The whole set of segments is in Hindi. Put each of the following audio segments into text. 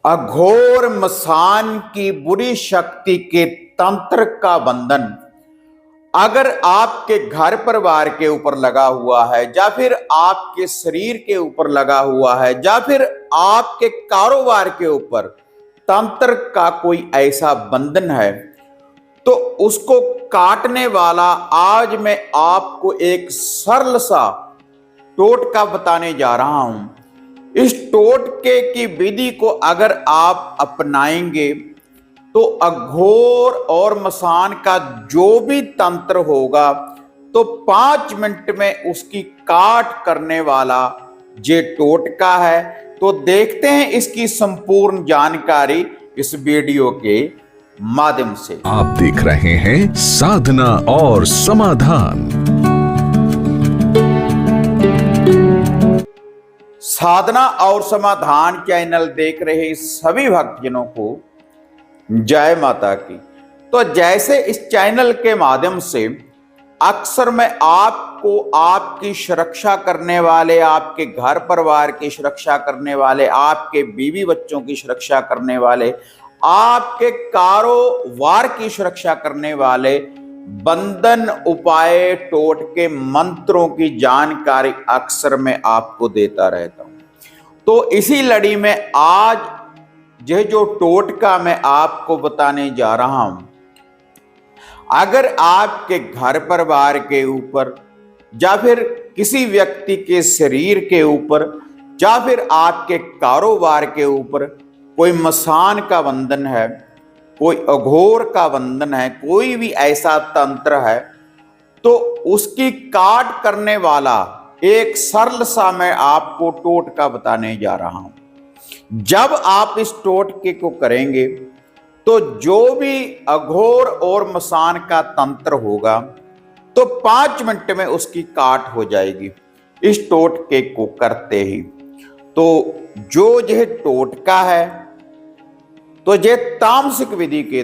अघोर मसान की बुरी शक्ति के तंत्र का बंधन अगर आपके घर परिवार के ऊपर लगा हुआ है, या फिर आपके शरीर के ऊपर लगा हुआ है, या फिर आपके कारोबार के ऊपर तंत्र का कोई ऐसा बंधन है, तो उसको काटने वाला आज मैं आपको एक सरल सा टोटका बताने जा रहा हूं। इस टोटके की विधि को अगर आप अपनाएंगे तो अघोर और मसान का जो भी तंत्र होगा तो 5 मिनट में उसकी काट करने वाला ये टोटका है। तो देखते हैं इसकी संपूर्ण जानकारी इस वीडियो के माध्यम से। आप देख रहे हैं साधना और समाधान। साधना और समाधान चैनल देख रहे सभी भक्तजनों को जय माता की। तो जैसे इस चैनल के माध्यम से अक्सर मैं आपको आपकी सुरक्षा करने वाले, आपके घर परिवार की सुरक्षा करने वाले, आपके बीवी बच्चों की सुरक्षा करने वाले, आपके कारोबार की सुरक्षा करने वाले बंधन उपाय टोटके मंत्रों की जानकारी अक्सर मैं आपको देता रहता हूं। तो इसी लड़ी में आज यह जो टोटका मैं आपको बताने जा रहा हूं, अगर आपके घर परिवार के ऊपर या फिर किसी व्यक्ति के शरीर के ऊपर या फिर आपके कारोबार के ऊपर कोई मसान का बंधन है, कोई अघोर का बंधन है, कोई भी ऐसा तंत्र है, तो उसकी काट करने वाला एक सरल सा मैं आपको टोटका बताने जा रहा हूं। जब आप इस टोटके को करेंगे तो जो भी अघोर और मसान का तंत्र होगा तो 5 मिनट में उसकी काट हो जाएगी इस टोटके को करते ही। तो जो यह टोटका है तो यह तामसिक विधि के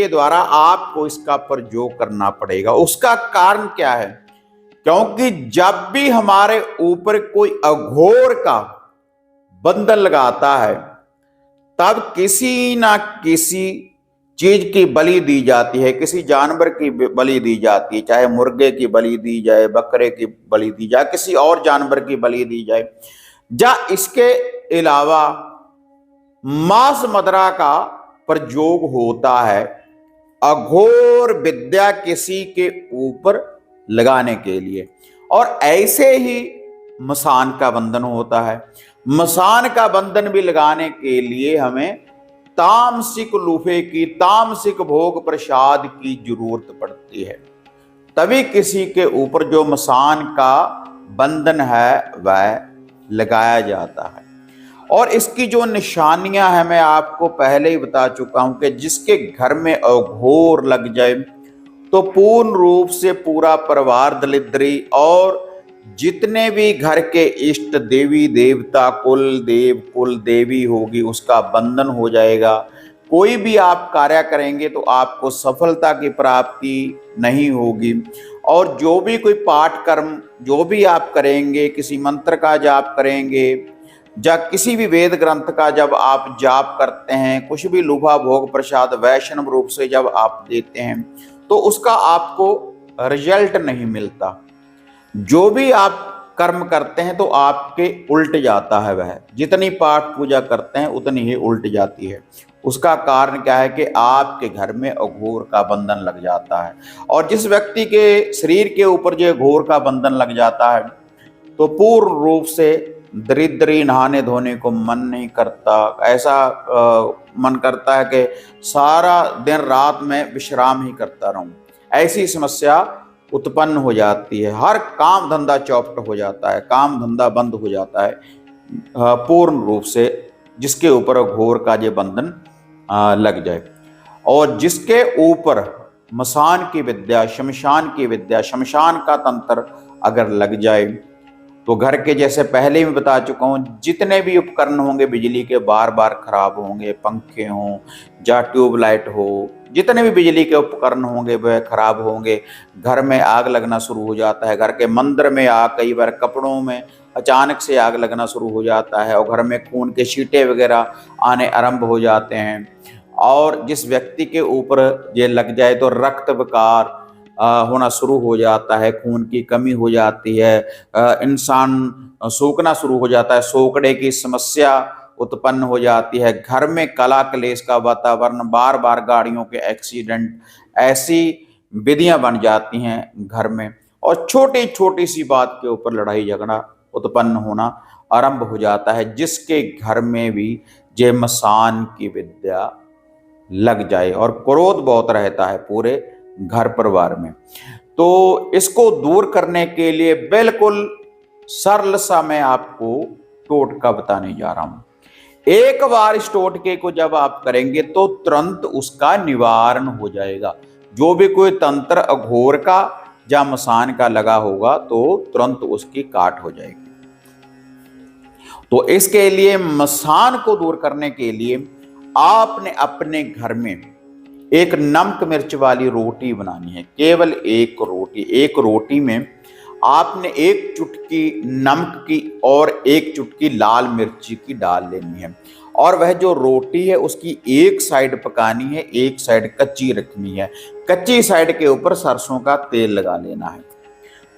द्वारा आपको इसका प्रयोग करना पड़ेगा। उसका कारण क्या है? क्योंकि जब भी हमारे ऊपर कोई अघोर का बंधन लगाता है तब किसी ना किसी चीज की बलि दी जाती है, किसी जानवर की बलि दी जाती है, चाहे मुर्गे की बलि दी जाए, बकरे की बलि दी जाए, किसी और जानवर की बलि दी जाए, या इसके अलावा मांस मदिरा का प्रयोग होता है अघोर विद्या किसी के ऊपर लगाने के लिए। और ऐसे ही मसान का बंधन होता है। मसान का बंधन भी लगाने के लिए हमें तामसिक लूफे की, तामसिक भोग प्रसाद की जरूरत पड़ती है, तभी किसी के ऊपर जो मसान का बंधन है वह लगाया जाता है। और इसकी जो निशानियां हैं मैं आपको पहले ही बता चुका हूं कि जिसके घर में अघोर लग जाए तो पूर्ण रूप से पूरा परिवार दरिद्री और जितने भी घर के इष्ट देवी देवता, कुल देव कुल देवी होगी उसका बंधन हो जाएगा। कोई भी आप कार्य करेंगे तो आपको सफलता की प्राप्ति नहीं होगी। और जो भी कोई पाठ कर्म जो भी आप करेंगे, किसी मंत्र का जाप करेंगे या किसी भी वेद ग्रंथ का जब आप जाप करते हैं, कुछ भी लुभा भोग प्रसाद वैष्णव रूप से जब आप देते हैं तो उसका आपको रिजल्ट नहीं मिलता। जो भी आप कर्म करते हैं तो आपके उल्ट जाता है, वह जितनी पाठ पूजा करते हैं उतनी ही उल्ट जाती है। उसका कारण क्या है कि आपके घर में अघोर का बंधन लग जाता है। और जिस व्यक्ति के शरीर के ऊपर जो अघोर का बंधन लग जाता है तो पूर्ण रूप से दरिद्री, नहाने धोने को मन नहीं करता, ऐसा मन करता है कि सारा दिन रात में विश्राम ही करता रहूं, ऐसी समस्या उत्पन्न हो जाती है। हर काम धंधा चौपट हो जाता है, काम धंधा बंद हो जाता है पूर्ण रूप से जिसके ऊपर घोर का ये बंधन लग जाए। और जिसके ऊपर मसान की विद्या, शमशान की विद्या, शमशान का तंत्र अगर लग जाए तो घर के, जैसे पहले ही मैं बता चुका हूँ, जितने भी उपकरण होंगे बिजली के बार बार खराब होंगे, पंखे हों या ट्यूबलाइट हो, जितने भी बिजली के उपकरण होंगे वह खराब होंगे। घर में आग लगना शुरू हो जाता है, घर के मंदिर में आग, कई बार कपड़ों में अचानक से आग लगना शुरू हो जाता है और घर में खून के छींटे वगैरह आने आरंभ हो जाते हैं। और जिस व्यक्ति के ऊपर ये लग जाए तो रक्त विकार होना शुरू हो जाता है, खून की कमी हो जाती है, इंसान सूखना शुरू हो जाता है, सोकड़े की समस्या उत्पन्न हो जाती है, घर में कला क्लेश का वातावरण, बार बार गाड़ियों के एक्सीडेंट, ऐसी विधियां बन जाती हैं घर में, और छोटी छोटी सी बात के ऊपर लड़ाई झगड़ा उत्पन्न होना आरंभ हो जाता है, जिसके घर में भी ये मसान की विद्या लग जाए और क्रोध बहुत रहता है पूरे घर परिवार में। तो इसको दूर करने के लिए बिल्कुल सरल सा मैं आपको टोटका बताने जा रहा हूं। एक बार इस टोटके को जब आप करेंगे तो तुरंत उसका निवारण हो जाएगा। जो भी कोई तंत्र अघोर का या मसान का लगा होगा तो तुरंत उसकी काट हो जाएगी। तो इसके लिए मसान को दूर करने के लिए आपने अपने घर में एक नमक मिर्च वाली रोटी बनानी है। केवल एक रोटी में आपने एक चुटकी नमक की और एक चुटकी लाल मिर्ची की डाल लेनी है, और वह जो रोटी है उसकी एक साइड पकानी है, एक साइड कच्ची रखनी है। कच्ची साइड के ऊपर सरसों का तेल लगा लेना है।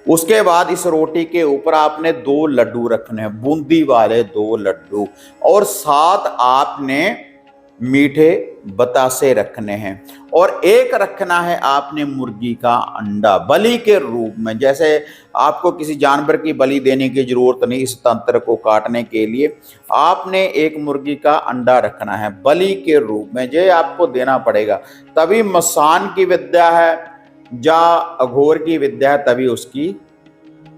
उसके बाद इस रोटी के ऊपर आपने 2 लड्डू रखने हैं, बूंदी वाले 2 लड्डू, और साथ आपने मीठे बतासे रखने हैं, और एक रखना है आपने मुर्गी का अंडा बलि के रूप में। जैसे आपको किसी जानवर की बलि देने की जरूरत नहीं, इस तंत्र को काटने के लिए आपने एक मुर्गी का अंडा रखना है बलि के रूप में, ये आपको देना पड़ेगा। तभी मसान की विद्या है या अघोर की विद्या है, तभी उसकी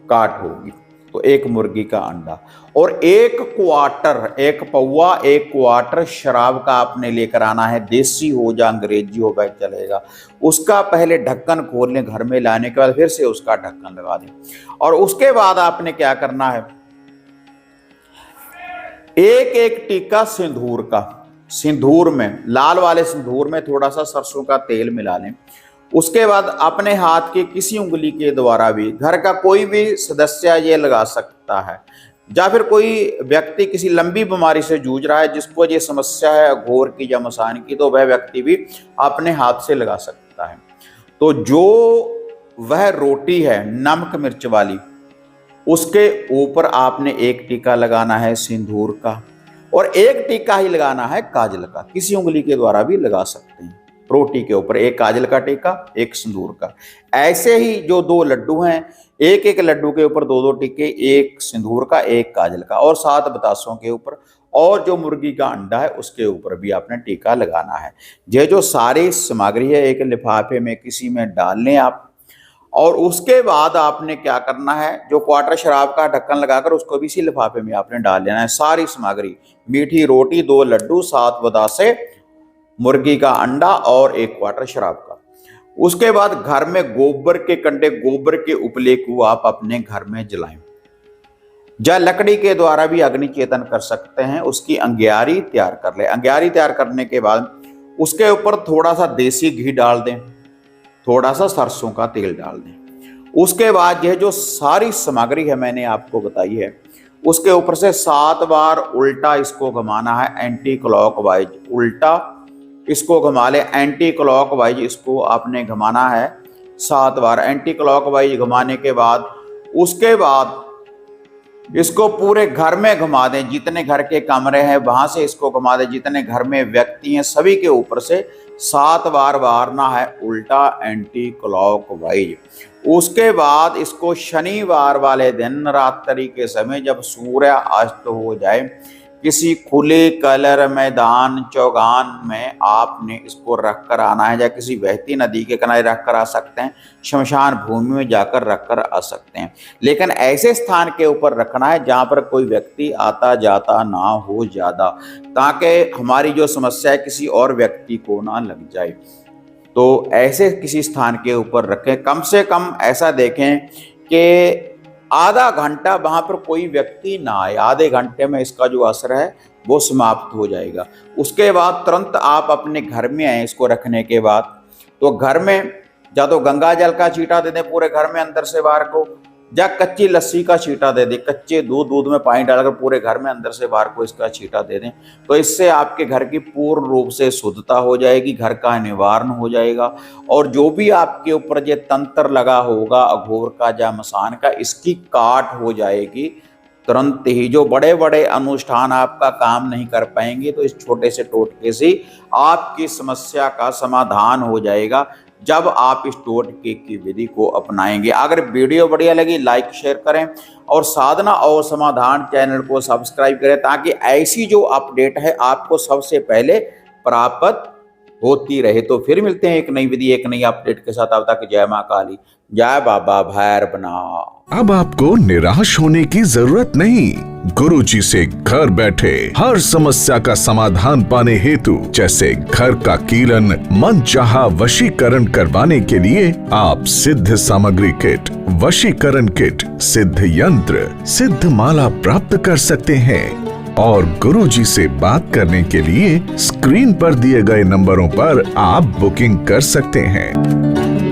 काट होगी। तो एक मुर्गी का अंडा और एक क्वार्टर शराब का आपने लेकर आना है, देसी हो या अंग्रेजी हो वह चलेगा। उसका पहले ढक्कन खोल लें, घर में लाने के बाद फिर से उसका ढक्कन लगा दें। और उसके बाद आपने क्या करना है, एक टीका सिंदूर का, सिंदूर में लाल वाले सिंदूर में थोड़ा सा सरसों का तेल मिला लें। उसके बाद अपने हाथ की किसी उंगली के द्वारा भी, घर का कोई भी सदस्य ये लगा सकता है, या फिर कोई व्यक्ति किसी लंबी बीमारी से जूझ रहा है जिसको ये समस्या है अघोर की या मसान की, तो वह व्यक्ति भी अपने हाथ से लगा सकता है। तो जो वह रोटी है नमक मिर्च वाली, उसके ऊपर आपने एक टीका लगाना है सिंदूर का, और एक टीका ही लगाना है काजल का। किसी उंगली के द्वारा भी लगा सकते हैं। रोटी के ऊपर एक काजल का टीका, एक सिंदूर का। ऐसे ही जो 2 लड्डू हैं, एक एक लड्डू के ऊपर 2-2 टीके, एक सिंदूर का, एक काजल का, और 7 बतासों के ऊपर, और जो मुर्गी का अंडा है उसके ऊपर भी आपने टीका लगाना है। ये जो सारी सामग्री है एक लिफाफे में किसी में डाल लें आप, और उसके बाद आपने क्या करना है, जो क्वार्टर शराब का ढक्कन लगाकर उसको भी इसी लिफाफे में आपने डाल लेना है। सारी सामग्री, मीठी रोटी, 2 लड्डू, 7 बतासे, मुर्गी का अंडा और एक क्वार्टर शराब का। उसके बाद घर में गोबर के कंडे, गोबर के उपले को आप अपने घर में जलाएं, या लकड़ी के द्वारा भी अग्नि चेतन कर सकते हैं। उसकी अंग्यारी तैयार कर ले। अंग्यारी तैयार करने के बाद उसके ऊपर थोड़ा सा देसी घी डाल दें, थोड़ा सा सरसों का तेल डाल दें। उसके बाद यह जो सारी सामग्री है मैंने आपको बताई है, उसके ऊपर से 7 बार उल्टा इसको घुमाना है, एंटी क्लॉकवाइज उल्टा इसको घुमा ले। एंटी क्लॉकवाइज इसको आपने घुमाना है 7 बार। एंटी क्लॉकवाइज घुमाने के बाद उसके बाद इसको पूरे घर में घुमा दें, जितने घर के कमरे हैं वहां से इसको घुमा दें, जितने घर में व्यक्ति हैं सभी के ऊपर से 7 बार मारना है उल्टा एंटी क्लॉकवाइज। उसके बाद इसको शनिवार वाले दिन रात्रि के समय जब सूर्य अस्त हो जाए, किसी खुले कलर मैदान चौगान में आपने इसको रख कर आना है, या किसी बहती नदी के किनारे रख कर आ सकते हैं, शमशान भूमि में जाकर रख कर आ सकते हैं। लेकिन ऐसे स्थान के ऊपर रखना है जहाँ पर कोई व्यक्ति आता जाता ना हो ज़्यादा, ताकि हमारी जो समस्या है किसी और व्यक्ति को ना लग जाए। तो ऐसे किसी स्थान के ऊपर रखें। कम से कम ऐसा देखें कि आधा घंटा वहां पर कोई व्यक्ति ना आए। आधे घंटे में इसका जो असर है वो समाप्त हो जाएगा। उसके बाद तुरंत आप अपने घर में आए। इसको रखने के बाद तो घर में या तो गंगा जल का छींटा दे दें पूरे घर में अंदर से बाहर को, या कच्ची लस्सी का छींटा दे दें, कच्चे दूध में पानी डालकर पूरे घर में अंदर से बाहर को इसका छींटा दे दें, तो इससे आपके घर की पूर्ण रूप से शुद्धता हो जाएगी, घर का निवारण हो जाएगा। और जो भी आपके ऊपर ये तंत्र लगा होगा अघोर का या मसान का, इसकी काट हो जाएगी तुरंत ही। जो बड़े बड़े अनुष्ठान आपका काम नहीं कर पाएंगे, तो इस छोटे से टोटके से आपकी समस्या का समाधान हो जाएगा जब आप इस टोटके की विधि को अपनाएंगे। अगर वीडियो बढ़िया लगी लाइक शेयर करें और साधना और समाधान चैनल को सब्सक्राइब करें, ताकि ऐसी जो अपडेट है आपको सबसे पहले प्राप्त होती रहे। तो फिर मिलते हैं एक नई विधि एक नई अपडेट के साथ। तब तक जय मां काली, जय बाबा भैरवनाथ। अब आपको निराश होने की जरूरत नहीं। गुरुजी से घर बैठे हर समस्या का समाधान पाने हेतु, जैसे घर का कीलन, मनचाहा वशीकरण करवाने के लिए आप सिद्ध सामग्री किट, वशीकरण किट, सिद्ध यंत्र, सिद्ध माला प्राप्त कर सकते हैं। और गुरुजी से बात करने के लिए स्क्रीन पर दिए गए नंबरों पर आप बुकिंग कर सकते हैं।